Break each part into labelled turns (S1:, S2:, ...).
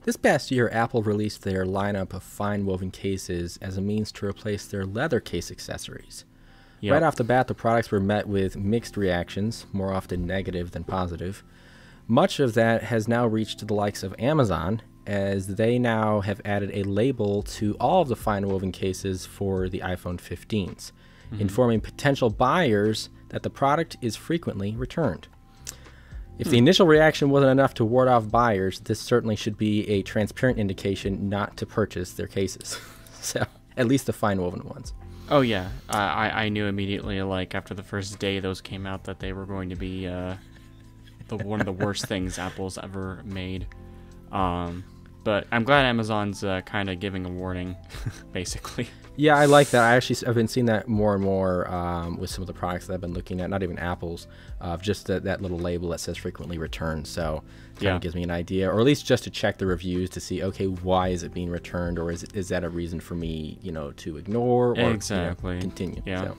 S1: This past year, Apple released their lineup of fine woven cases as a means to replace their leather case accessories.
S2: Yep.
S1: Right off the bat, the products were met with mixed reactions, more often negative than positive. Much of that has now reached the likes of Amazon, as they now have added a label to all of the fine woven cases for the iPhone 15s, informing potential buyers that the product is frequently returned. If the initial reaction wasn't enough to ward off buyers, this certainly should be a transparent indication not to purchase their cases. So, at least the fine woven ones.
S2: Oh yeah, I knew immediately, like after the first day those came out, that they were going to be one of the worst things Apple's ever made. But I'm glad Amazon's kind of giving a warning, basically.
S1: Yeah, I like that. I've been seeing that more and more with some of the products that I've been looking at, not even Apple's, just that little label that says frequently returned. So kind of gives me an idea, or at least just to check the reviews to see, okay, why is it being returned, or is that a reason for me, to ignore or
S2: exactly
S1: continue?
S2: Yeah,
S1: so.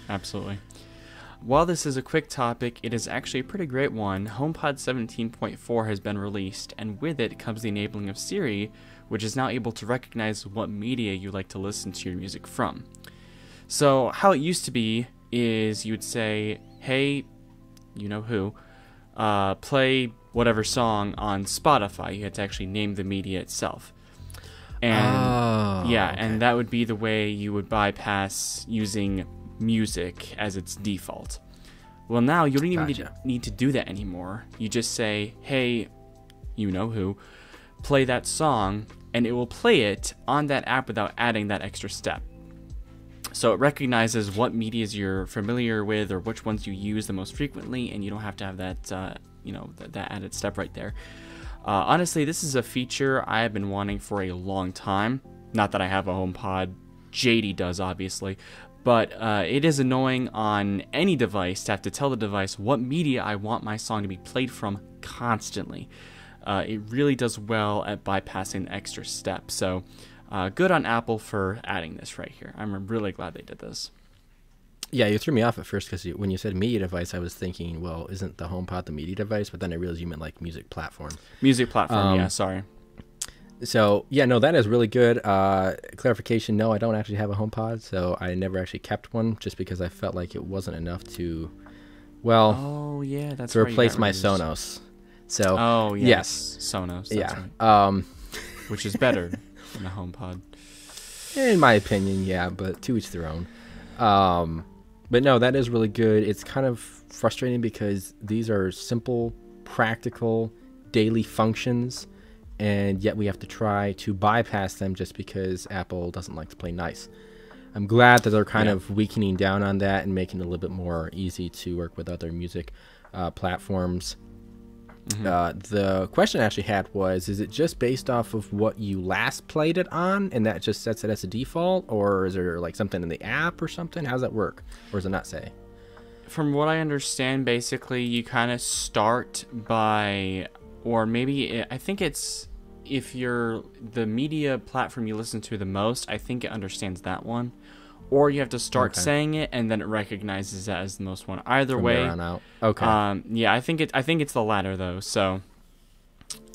S2: Absolutely. While this is a quick topic, it is actually a pretty great one. HomePod 17.4 has been released, and with it comes the enabling of Siri, which is now able to recognize what media you like to listen to your music from. So how it used to be is you would say, hey, you know who, play whatever song on Spotify. You had to actually name the media itself. And and that would be the way you would bypass using music as its default. Well, now you don't even need to do that anymore. You just say, hey, you know who, play that song, and it will play it on that app without adding that extra step. So it recognizes what medias you're familiar with or which ones you use the most frequently, and you don't have to have that that added step right there. Honestly, this is a feature I have been wanting for a long time. Not that I have a HomePod. JD does, obviously. But it is annoying on any device to have to tell the device what media I want my song to be played from constantly. It really does well at bypassing the extra step. So good on Apple for adding this right here. I'm really glad they did this.
S1: Yeah, you threw me off at first because when you said media device, I was thinking, well, isn't the HomePod the media device? But then I realized you meant like music platform.
S2: Music platform, yeah, sorry.
S1: So, yeah, no, that is really good. Clarification, no, I don't actually have a HomePod, so I never actually kept one just because I felt like it wasn't enough to, to replace my Sonos. So, yes.
S2: Sonos,
S1: that's
S2: right. Which is better than a HomePod.
S1: In my opinion, yeah, but to each their own. But no, that is really good. It's kind of frustrating because these are simple, practical, daily functions, and yet we have to try to bypass them just because Apple doesn't like to play nice. I'm glad that they're kind of weakening down on that and making it a little bit more easy to work with other music platforms. The question I actually had was, is it just based off of what you last played it on and that just sets it as a default, or is there like something in the app or something? How does that work? Or does it not say?
S2: From what I understand, basically you kind of start by, or maybe I think it's if you're the media platform you listen to the most, I think it understands that one. Or you have to start saying it, and then it recognizes that as the most one. Either
S1: From
S2: way,
S1: there on out. Okay.
S2: Yeah, I think it's the latter though. So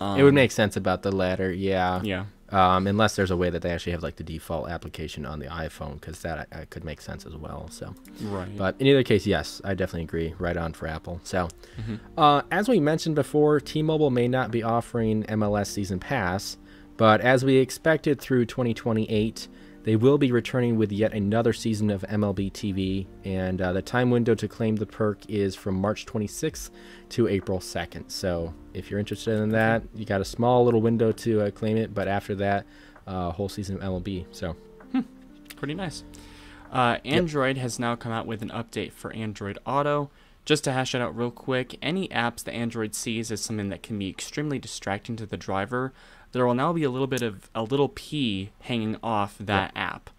S1: it would make sense about the latter. Yeah.
S2: Yeah.
S1: Unless there's a way that they actually have like the default application on the iPhone, because that could make sense as well. So.
S2: Right.
S1: But in either case, yes, I definitely agree. Right on for Apple. So, as we mentioned before, T-Mobile may not be offering MLS Season Pass, but as we expected through 2028. They will be returning with yet another season of MLB TV, and the time window to claim the perk is from March 26th to April 2nd. So if you're interested in that, you got a small little window to claim it, but after that, whole season of MLB. So
S2: pretty nice. Android has now come out with an update for Android Auto. Just to hash it out real quick, any apps that Android sees as something that can be extremely distracting to the driver, there will now be a little P hanging off that app.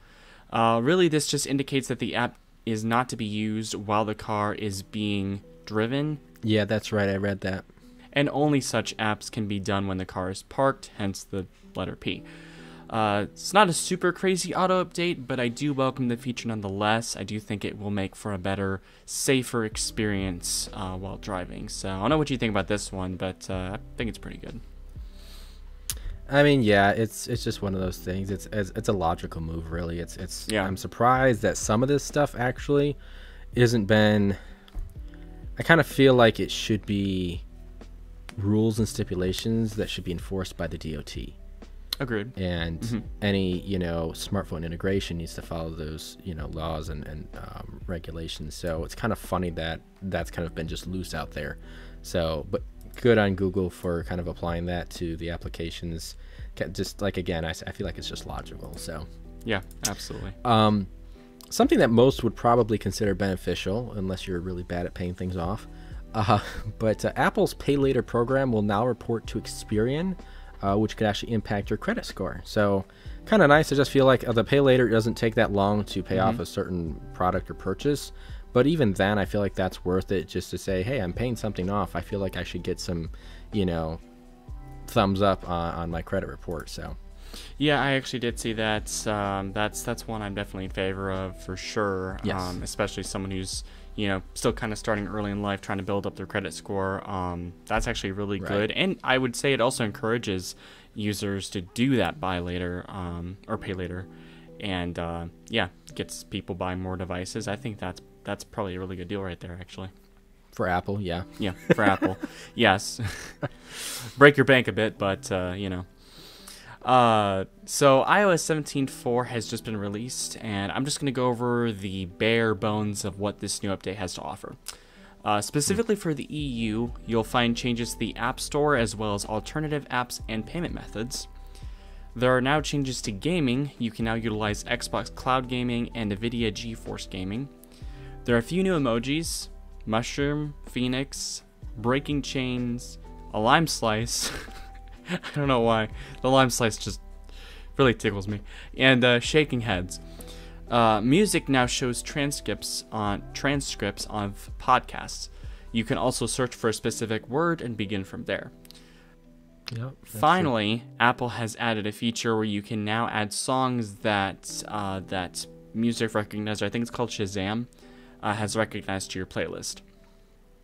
S2: Really, this just indicates that the app is not to be used while the car is being driven.
S1: Yeah, that's right. I read that.
S2: And only such apps can be done when the car is parked, hence the letter P. It's not a super crazy auto update, but I do welcome the feature nonetheless. I do think it will make for a better, safer experience while driving. So I don't know what you think about this one, but I think it's pretty good.
S1: I mean, yeah, it's just one of those things. It's a logical move, really. It's
S2: Yeah.
S1: I'm surprised that some of this stuff actually isn't been. I kind of feel like it should be rules and stipulations that should be enforced by the DOT.
S2: Agreed.
S1: And any smartphone integration needs to follow those laws and regulations. So it's kind of funny that that's kind of been just loose out there. So, but good on Google for kind of applying that to the applications. Just like, again, I feel like it's just logical. So
S2: Yeah, absolutely.
S1: something that most would probably consider beneficial, unless you're really bad at paying things off. But Apple's Pay Later program will now report to Experian, which could actually impact your credit score. So kind of nice. I just feel like the Pay Later doesn't take that long to pay off a certain product or purchase. But even then, I feel like that's worth it just to say, hey, I'm paying something off. I feel like I should get some, thumbs up on my credit report. So
S2: Yeah, I actually did see that. That's one I'm definitely in favor of for sure.
S1: Yes.
S2: Especially someone who's still kind of starting early in life, trying to build up their credit score. That's actually really good, and I would say it also encourages users to do that buy later or pay later, and gets people buying more devices. I think that's probably a really good deal right there, actually.
S1: for Apple, yeah.
S2: Yeah, for Apple, yes. Break your bank a bit, but So iOS 17.4 has just been released, and I'm just going to go over the bare bones of what this new update has to offer. Specifically for the EU, you'll find changes to the App Store as well as alternative apps and payment methods. There are now changes to gaming. You can now utilize Xbox Cloud Gaming and NVIDIA GeForce Gaming. There are a few new emojis: mushroom, phoenix, breaking chains, a lime slice. I don't know why. The lime slice just really tickles me. And shaking heads. Music now shows transcripts of podcasts. You can also search for a specific word and begin from there.
S1: Yep,
S2: Finally, Apple has added a feature where you can now add songs that Music Recognizer, I think it's called Shazam, has recognized to your playlist.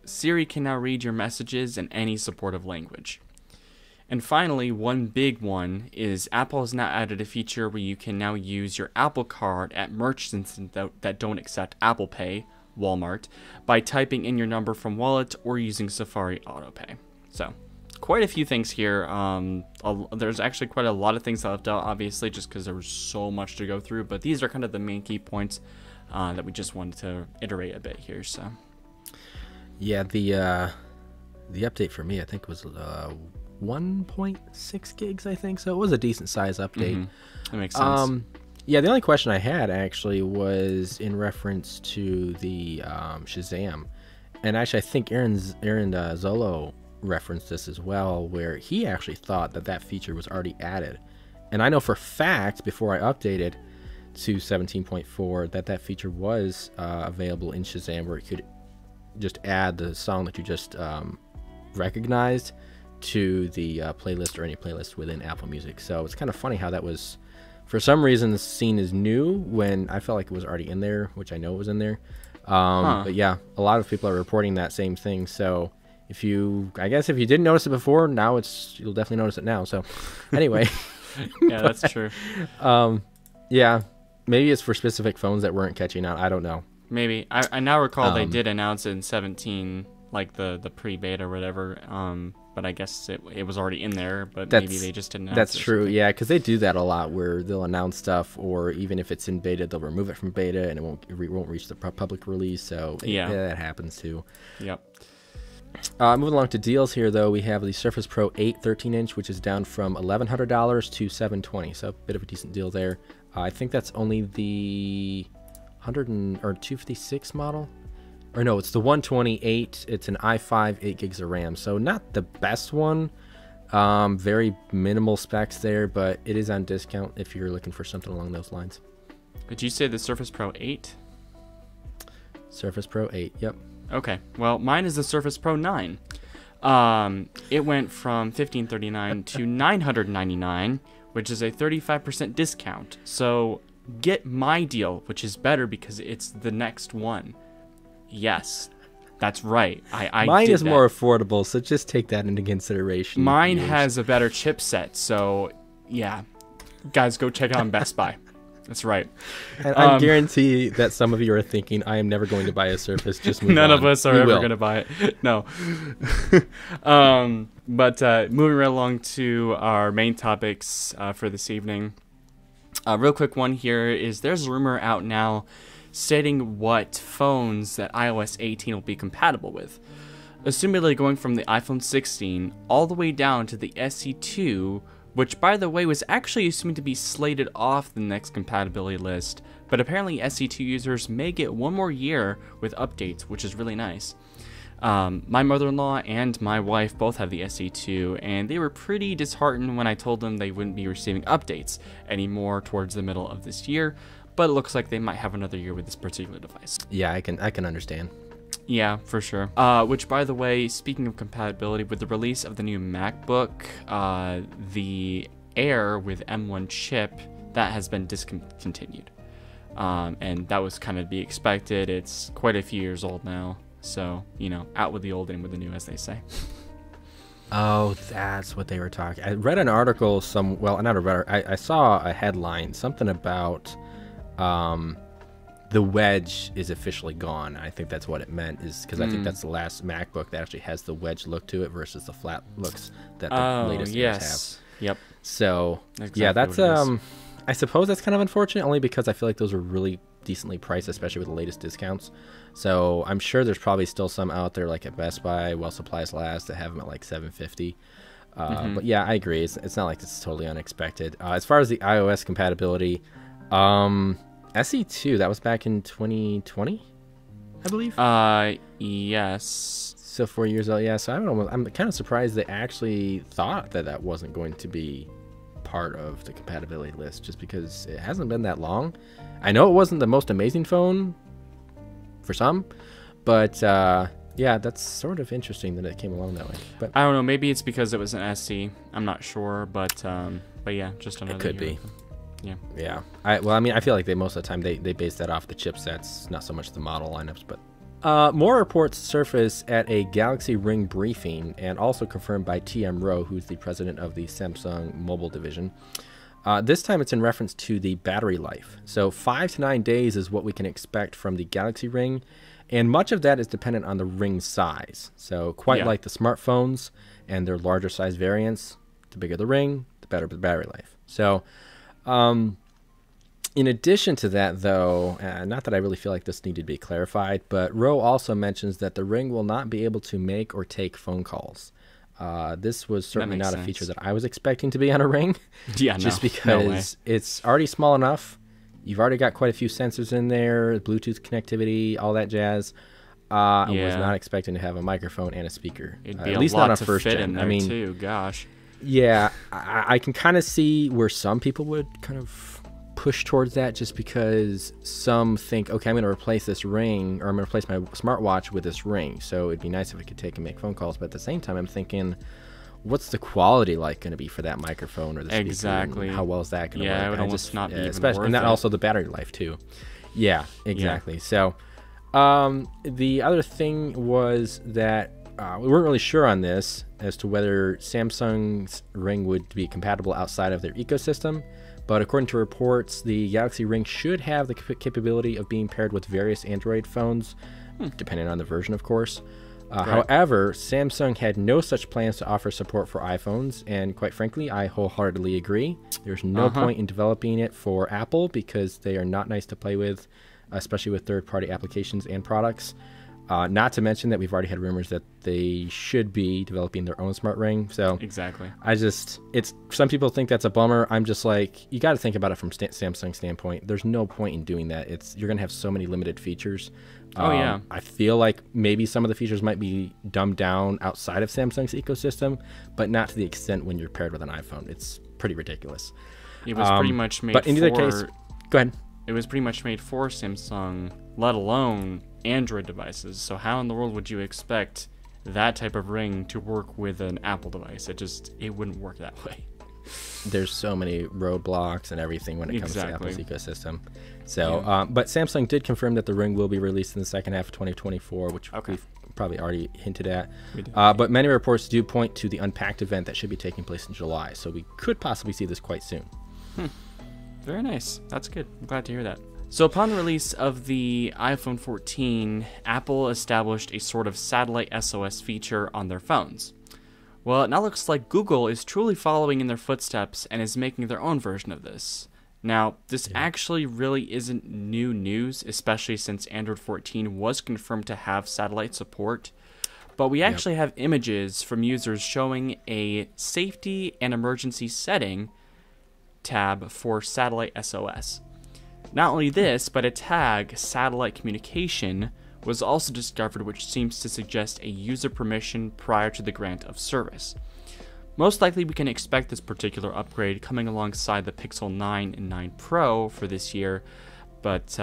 S2: Siri can now read your messages in any supportive language. And finally, one big one is Apple has now added a feature where you can now use your Apple Card at merchants that don't accept Apple Pay, Walmart, by typing in your number from Wallet or using Safari AutoPay. So, quite a few things here. There's actually quite a lot of things left out, obviously, just because there was so much to go through. But these are kind of the main key points that we just wanted to iterate a bit here. So,
S1: yeah, the update for me, I think, was 1.6 gigs, I think. So it was a decent size update.
S2: That makes sense.
S1: Yeah, the only question I had actually was in reference to the Shazam. And actually, I think Aaron Zolo referenced this as well, where he actually thought that feature was already added. And I know for a fact, before I updated to 17.4, that feature was available in Shazam, where it could just add the song that you just recognized to the playlist or any playlist within Apple Music. So it's kind of funny how that was, for some reason, seen as new when I felt like it was already in there, which I know it was in there. But yeah, a lot of people are reporting that same thing. So if you didn't notice it before, now you'll definitely notice it now. So anyway.
S2: Yeah, that's true.
S1: Yeah, maybe it's for specific phones that weren't catching on. I don't know.
S2: Maybe. I now recall they did announce it in 17, like the pre-beta or whatever. But I guess it was already in there, but maybe they just didn't announce it.
S1: That's true, yeah, because they do that a lot, where they'll announce stuff, or even if it's in beta, they'll remove it from beta, and it won't reach the public release, so yeah, that happens too.
S2: Yep.
S1: Moving along to deals here, though, we have the Surface Pro 8 13-inch, which is down from $1,100 to $720, so a bit of a decent deal there. I think that's only the 256 model. Or no, it's the 128. It's an i5, 8 gigs of RAM. So not the best one. Very minimal specs there, but it is on discount if you're looking for something along those lines.
S2: Did you say the Surface Pro 8?
S1: Surface Pro 8, yep.
S2: Okay, well, mine is the Surface Pro 9. It went from $1,539 to $999, which is a 35% discount. So get my deal, which is better because it's the next one. Yes, That's right. I
S1: Mine
S2: did
S1: is
S2: that.
S1: more affordable, so just take that into consideration.
S2: Mine has a better chipset, so yeah. Guys, go check it out on Best Buy. That's right.
S1: And I guarantee that some of you are thinking, I am never going to buy a Surface. Just move
S2: None
S1: on.
S2: of us are ever going to buy it. No. But moving right along to our main topics for this evening. A real quick one here is there's a rumor out now stating what phones that iOS 18 will be compatible with. Assumedly going from the iPhone 16 all the way down to the SE2, which, by the way, was actually assumed to be slated off the next compatibility list, but apparently SE2 users may get one more year with updates, which is really nice. My mother-in-law and my wife both have the SE2, and they were pretty disheartened when I told them they wouldn't be receiving updates anymore towards the middle of this year, but it looks like they might have another year with this particular device.
S1: Yeah, I can understand.
S2: Yeah, for sure. Which, by the way, speaking of compatibility, with the release of the new MacBook, the Air with M1 chip, that has been discontinued. And that was kind of to be expected. It's quite a few years old now. So, out with the old, in with the new, as they say.
S1: Oh, that's what they were talking. I read an article, I saw a headline, something about the wedge is officially gone. I think that's what it meant, is because I think that's the last MacBook that actually has the wedge look to it versus the flat looks that the latest ones have.
S2: Yep.
S1: So, yeah, that's I suppose that's kind of unfortunate, only because I feel like those are really decently priced, especially with the latest discounts. So I'm sure there's probably still some out there, like at Best Buy, while supplies last, that have them at like $750. But yeah, I agree. It's not like it's totally unexpected. As far as the iOS compatibility, SE2, that was back in 2020, I believe.
S2: Yes.
S1: So 4 years old. Yeah. So I don't know. I'm kind of surprised they actually thought that wasn't going to be part of the compatibility list, just because it hasn't been that long. I know it wasn't the most amazing phone for some, but yeah, that's sort of interesting that it came along that way. But
S2: I don't know. Maybe it's because it was an SE. I'm not sure, but yeah, just another.
S1: It could
S2: year.
S1: be.
S2: Yeah.
S1: Yeah. I feel like most of the time they base that off the chipsets, not so much the model lineups. But more reports surface at a Galaxy Ring briefing, and also confirmed by TM Rowe, who's the president of the Samsung mobile division. This time it's in reference to the battery life. So 5 to 9 days is what we can expect from the Galaxy Ring, and much of that is dependent on the ring size. So quite like the smartphones and their larger size variants, the bigger the ring, the better the battery life. So in addition to that, though, not that I really feel like this needed to be clarified, but Rowe also mentions that the Ring will not be able to make or take phone calls. This was certainly not a feature that I was expecting to be on a Ring.
S2: Yeah,
S1: just because it's already small enough. You've already got quite a few sensors in there, Bluetooth connectivity, all that jazz. I was not expecting to have a microphone and a speaker.
S2: It'd be
S1: at least not on first gen.
S2: In there too. Gosh.
S1: Yeah, I can kind of see where some people would kind of push towards that, just because some think, okay, I'm going to replace this Ring, or I'm going to replace my smartwatch with this Ring, so it'd be nice if I could take and make phone calls. But at the same time, I'm thinking, what's the quality like going to be for that microphone or the speaker?
S2: Exactly.
S1: How well is that going to work?
S2: Yeah, it would almost not be
S1: especially, and that also the battery life too. Yeah, exactly.
S2: Yeah.
S1: So the other thing was that we weren't really sure on this as to whether Samsung's Ring would be compatible outside of their ecosystem, but according to reports, the Galaxy Ring should have the capability of being paired with various Android phones, depending on the version, of course.
S2: Right.
S1: However, Samsung had no such plans to offer support for iPhones, and quite frankly, I wholeheartedly agree. There's no point in developing it for Apple, because they are not nice to play with, especially with third-party applications and products. Not to mention that we've already had rumors that they should be developing their own smart ring. So
S2: exactly,
S1: some people think that's a bummer. I'm just like, you got to think about it from Samsung's standpoint. There's no point in doing that. You're gonna have so many limited features. I feel like maybe some of the features might be dumbed down outside of Samsung's ecosystem, but not to the extent when you're paired with an iPhone. It's pretty ridiculous.
S2: It was pretty much made.
S1: But in either case, go ahead.
S2: It was pretty much made for Samsung, let alone Android devices. So how in the world would you expect that type of ring to work with an Apple device? It wouldn't work that way.
S1: There's so many roadblocks and everything when it comes to Apple's ecosystem. So, but Samsung did confirm that the Ring will be released in the second half of 2024, which we've probably already hinted at.
S2: We did.
S1: But many reports do point to the Unpacked event that should be taking place in July, so we could possibly see this quite soon.
S2: Very nice. That's good. I'm glad to hear that. So upon the release of the iPhone 14, Apple established a sort of satellite SOS feature on their phones. Well, it now looks like Google is truly following in their footsteps and is making their own version of this. Now, this actually really isn't new news, especially since Android 14 was confirmed to have satellite support. But we actually have images from users showing a safety and emergency setting tab for satellite SOS. Not only this, but a tag, satellite communication, was also discovered, which seems to suggest a user permission prior to the grant of service. Most likely we can expect this particular upgrade coming alongside the Pixel 9 and 9 Pro for this year, but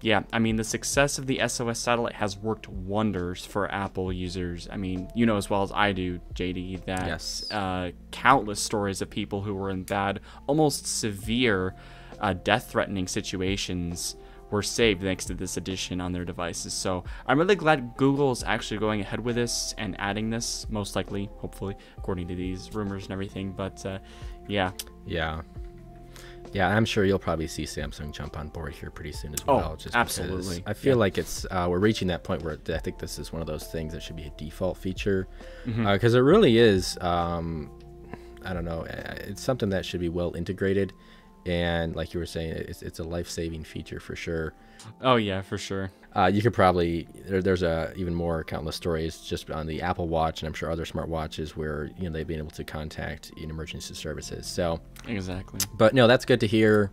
S2: yeah, I mean, the success of the SOS satellite has worked wonders for Apple users. I mean, you know as well as I do, JD, that countless stories of people who were in bad, almost severe, death-threatening situations were saved thanks to this addition on their devices. So I'm really glad Google is actually going ahead with this and adding this, most likely, hopefully, according to these rumors and everything. But yeah, I'm sure you'll probably see Samsung jump on board here pretty soon as well. Just absolutely.
S1: I feel like it's we're reaching that point where I think this is one of those things that should be a default feature, because it really is. I don't know. It's something that should be well integrated. And like you were saying, it's a life-saving feature for sure.
S2: Oh yeah, for sure.
S1: You could probably there's even more countless stories just on the Apple Watch, and I'm sure other smartwatches where they've been able to contact emergency services. So
S2: exactly.
S1: But no, that's good to hear.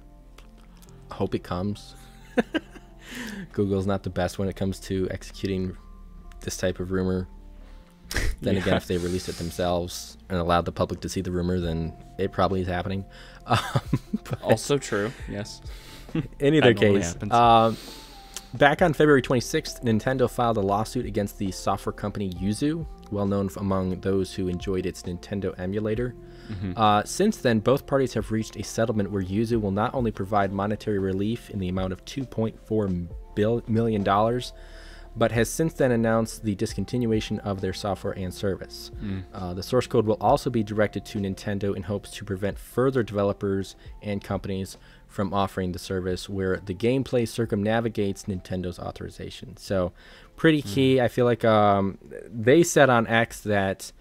S1: Hope it comes. Google's not the best when it comes to executing this type of rumor. Then again, if they released it themselves and allowed the public to see the rumor, then it probably is happening.
S2: Also true, yes.
S1: In either case, back on February 26th, Nintendo filed a lawsuit against the software company Yuzu, well known among those who enjoyed its Nintendo emulator. Since then, both parties have reached a settlement where Yuzu will not only provide monetary relief in the amount of $2.4 million, but has since then announced the discontinuation of their software and service. The source code will also be directed to Nintendo in hopes to prevent further developers and companies from offering the service where the gameplay circumnavigates Nintendo's authorization. So pretty key. I feel like they said on X that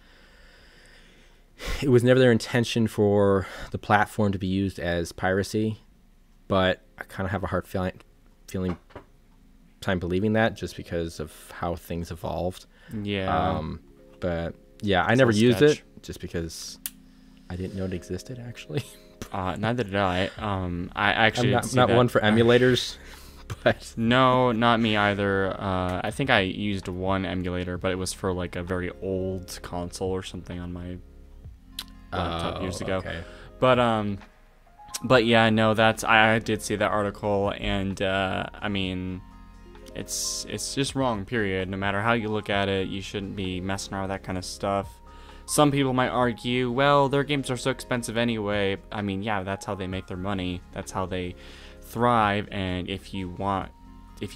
S1: it was never their intention for the platform to be used as piracy, but I kind of have a hard feeling time believing that just because of how things evolved. But yeah, I never used it just because I didn't know it existed actually.
S2: Neither did I. I actually
S1: I'm not one for emulators. But
S2: no, not me either. I think I used one emulator, but it was for like a very old console or something on my laptop years ago.
S1: Okay.
S2: But yeah, no, I did see that article, and I mean, it's just wrong, period. No matter how you look at it, you shouldn't be messing around with that kind of stuff. Some people might argue, well, their games are so expensive anyway. I mean, yeah, that's how they make their money. That's how they thrive. And if you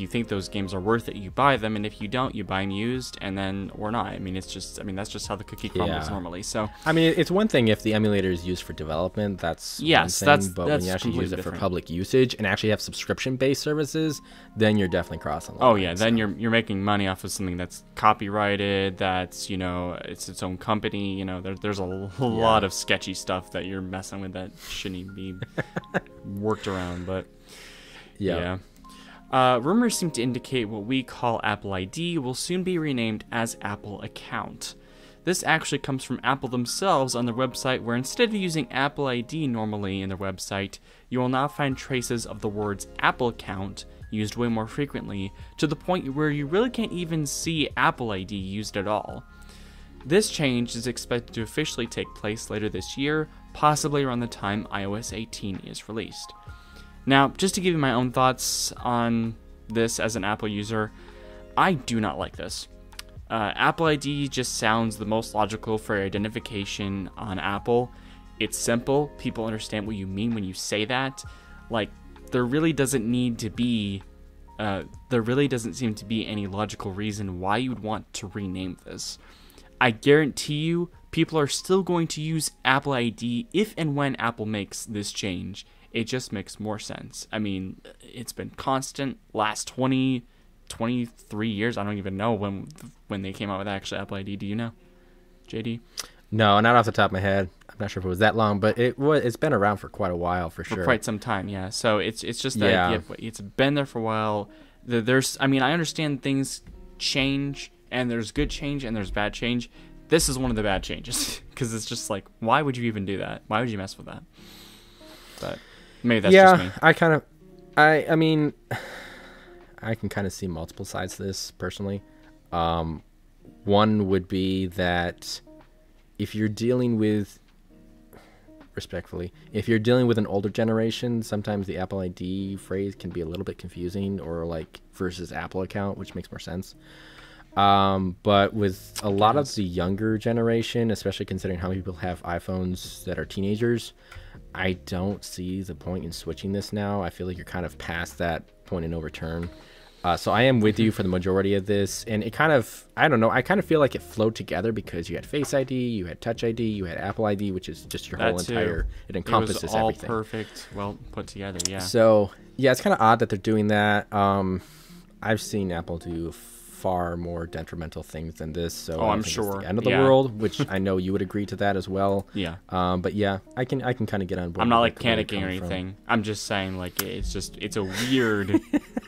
S2: think those games are worth it, you buy them, and if you don't, you buy them used, and then or not. I mean, that's just how the cookie crumbles normally. So
S1: I mean, it's one thing if the emulator is used for development, that's one thing, but when you actually use it for public usage and actually have subscription-based services, then you're definitely crossing the line.
S2: Oh yeah, then you're making money off of something that's copyrighted, that's it's its own company. There's a lot of sketchy stuff that you're messing with that shouldn't be worked around, but yeah. Rumors seem to indicate what we call Apple ID will soon be renamed as Apple Account. This actually comes from Apple themselves on their website, where instead of using Apple ID normally in their website, you will now find traces of the words Apple Account used way more frequently, to the point where you really can't even see Apple ID used at all. This change is expected to officially take place later this year, possibly around the time iOS 18 is released. Now, just to give you my own thoughts on this as an Apple user, I do not like this. Apple ID just sounds the most logical for identification on Apple. It's simple. People understand what you mean when you say that. Like, there really doesn't need to be there really doesn't seem to be any logical reason why you would want to rename this. I guarantee you, people are still going to use Apple ID if and when Apple makes this change. It just makes more sense. I mean, it's been constant last 23 years. I don't even know when they came out with actually Apple ID. Do you know, JD?
S1: No, not off the top of my head. I'm not sure if it was that long, but it's been around for quite a while for sure.
S2: For quite some time, yeah. So it's just the idea. It's been there for a while. I understand things change, and there's good change and there's bad change. This is one of the bad changes because it's just like, why would you even do that? Why would you mess with that? But maybe that's just me.
S1: I mean, I can kind of see multiple sides to this personally. One would be that if you're dealing with, respectfully, if you're dealing with an older generation, sometimes the Apple ID phrase can be a little bit confusing, or like versus Apple account, which makes more sense. But with a lot of the younger generation, especially considering how many people have iPhones that are teenagers, I don't see the point in switching this now. I feel like you're kind of past that point of no return. So I am with you for the majority of this, and it kind of, I don't know, I kind of feel like it flowed together because you had Face ID, you had Touch ID, you had Apple ID, which is just your whole entire, it encompasses everything.
S2: It was all perfect, well put together, yeah.
S1: So, yeah, it's kind of odd that they're doing that. I've seen Apple do far more detrimental things than this, so
S2: I'm sure
S1: it's the end of the world, which I know you would agree to that as well.
S2: Yeah.
S1: But yeah, I can kind of get on board.
S2: I'm not like panicking or anything. I'm just saying like it's a weird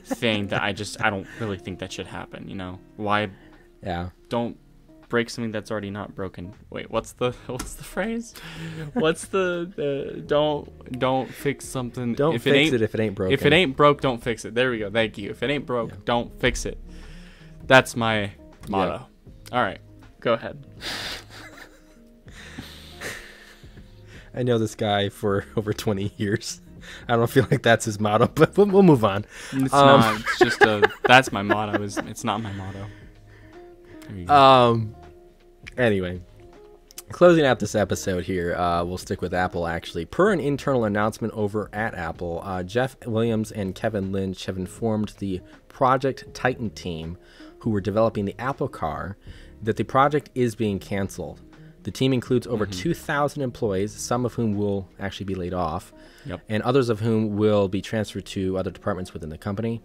S2: thing that I don't really think that should happen. You know why?
S1: Yeah.
S2: Don't break something that's already not broken. Wait, what's the phrase? What's the don't fix something?
S1: Don't fix it if it ain't broken.
S2: If it ain't broke, don't fix it. There we go. Thank you. If it ain't broke, don't fix it. That's my motto. All right, go ahead.
S1: I know this guy for over 20 years. I don't feel like that's his motto, but we'll move on.
S2: It's not. It's just that's my motto. It's not my motto. There you go.
S1: Anyway, closing out this episode here, we'll stick with Apple actually. Per an internal announcement over at Apple, Jeff Williams and Kevin Lynch have informed the Project Titan team, who were developing the Apple Car, that the project is being canceled. The team includes over 2,000 employees, some of whom will actually be laid off, and others of whom will be transferred to other departments within the company.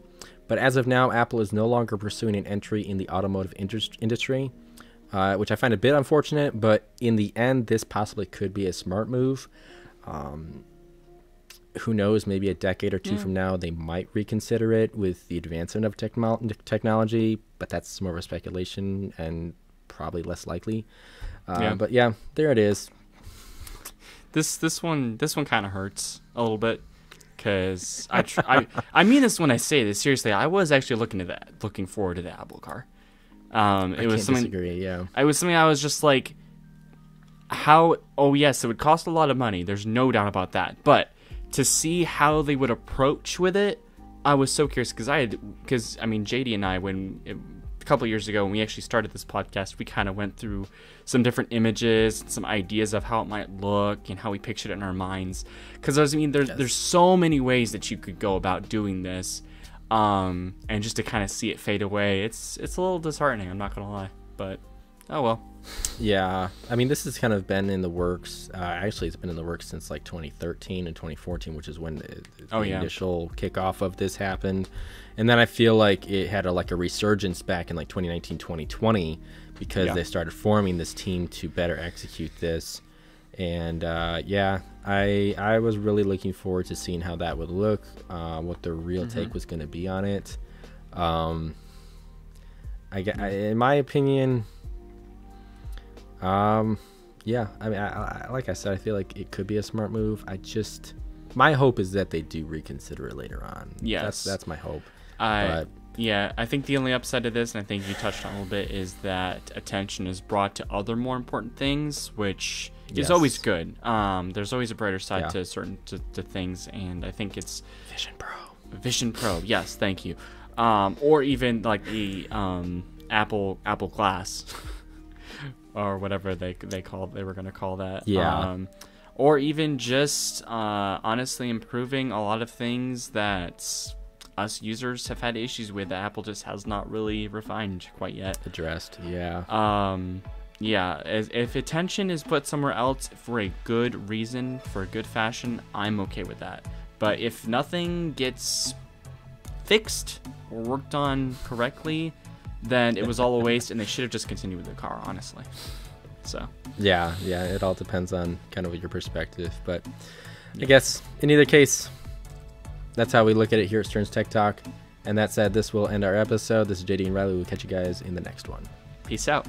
S1: But as of now, Apple is no longer pursuing an entry in the automotive industry, which I find a bit unfortunate, but in the end, this possibly could be a smart move. Who knows, maybe a decade or two from now, they might reconsider it with the advancement of technology, but that's more of a speculation and probably less likely. But yeah, there it is.
S2: This one kind of hurts a little bit because I mean this when I say this seriously. I was actually looking forward to the Apple Car. It was something.
S1: Disagree, yeah.
S2: It was something I was just like, how? Oh yes, it would cost a lot of money. There's no doubt about that. But to see how they would approach with it, I was so curious because I mean JD and I a couple of years ago when we actually started this podcast, we kind of went through some different images, some ideas of how it might look and how we pictured it in our minds. Because there's so many ways that you could go about doing this, and just to kind of see it fade away, it's a little disheartening. I'm not gonna lie, but oh well.
S1: Yeah, I mean, this has kind of been in the works. Actually, it's been in the works since like 2013 and 2014, which is when the initial kickoff of this happened. And then I feel like it had a resurgence back in like 2019, 2020, because they started forming this team to better execute this. And I was really looking forward to seeing how that would look, what the real take was going to be on it. In my opinion, I mean, like I said, I feel like it could be a smart move. My hope is that they do reconsider it later on.
S2: Yes,
S1: that's my hope.
S2: I think the only upside of this, and I think you touched on a little bit, is that attention is brought to other more important things, which is always good. There's always a brighter side to certain to things, and I think it's Vision Pro. Yes, thank you. Or even like the Apple Glass. Or whatever they were going to call that. Or even just honestly improving a lot of things that us users have had issues with that Apple just has not really refined quite yet.
S1: Addressed, yeah.
S2: Yeah, if attention is put somewhere else for a good reason, for a good fashion, I'm okay with that. But if nothing gets fixed or worked on correctly, then it was all a waste, and they should have just continued with the car, honestly. So
S1: yeah, it all depends on kind of your perspective. But I guess in either case, that's how we look at it here at Stern's Tech Talk. And that said, this will end our episode. This is JD and Riley. We'll catch you guys in the next one.
S2: Peace out.